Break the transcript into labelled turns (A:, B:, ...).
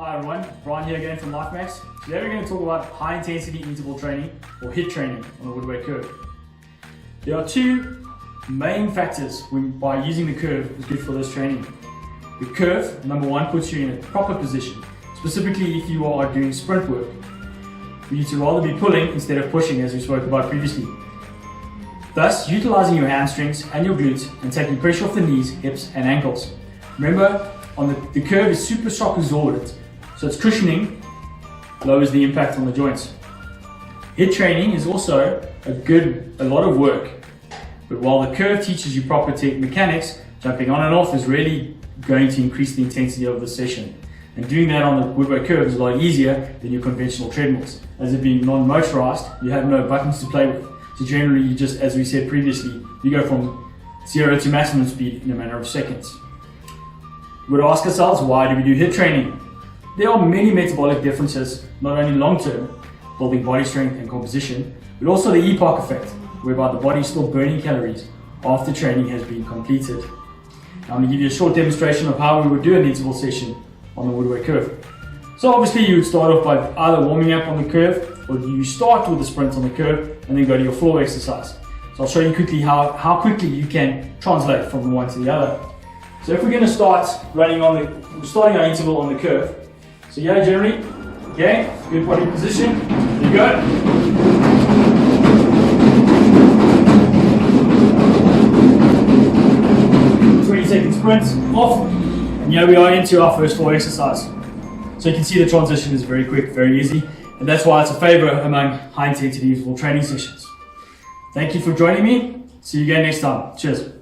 A: Hi everyone, Brian here again from LifeMax. Today we're going to talk about high intensity interval training or HIIT training on the Woodway Curve. There are two main factors by using the curve is good for this training. The curve, number one, puts you in a proper position, specifically if you are doing sprint work. You need to rather be pulling instead of pushing, as we spoke about previously. Thus, utilizing your hamstrings and your glutes and taking pressure off the knees, hips and ankles. Remember, the curve is super shock absorbent, so its cushioning lowers the impact on the joints. HIIT training is also a lot of work, but while the curve teaches you proper mechanics, jumping on and off is really going to increase the intensity of the session. And doing that on the Woodway Curve is a lot easier than your conventional treadmills. As it being non-motorized, you have no buttons to play with. So generally, you just, as we said previously, you go from 0 to maximum speed in a matter of seconds. We would ask ourselves, why do we do HIIT training? There are many metabolic differences, not only long-term, building body strength and composition, but also the EPOC effect, whereby the body is still burning calories after training has been completed. Now I'm going to give you a short demonstration of how we would do an interval session on the Woodway Curve. So obviously you would start off by either warming up on the curve, or you start with a sprint on the curve and then go to your floor exercise. So I'll show you quickly how quickly you can translate from one to the other. So if we're going to start starting our interval on the curve. So yeah, generally, okay, good body position, there you go. Second sprint off, and here we are into our first floor exercise. So you can see the transition is very quick, very easy, and that's why it's a favorite among high intensity interval training sessions. Thank you for joining me. See you again next time. Cheers.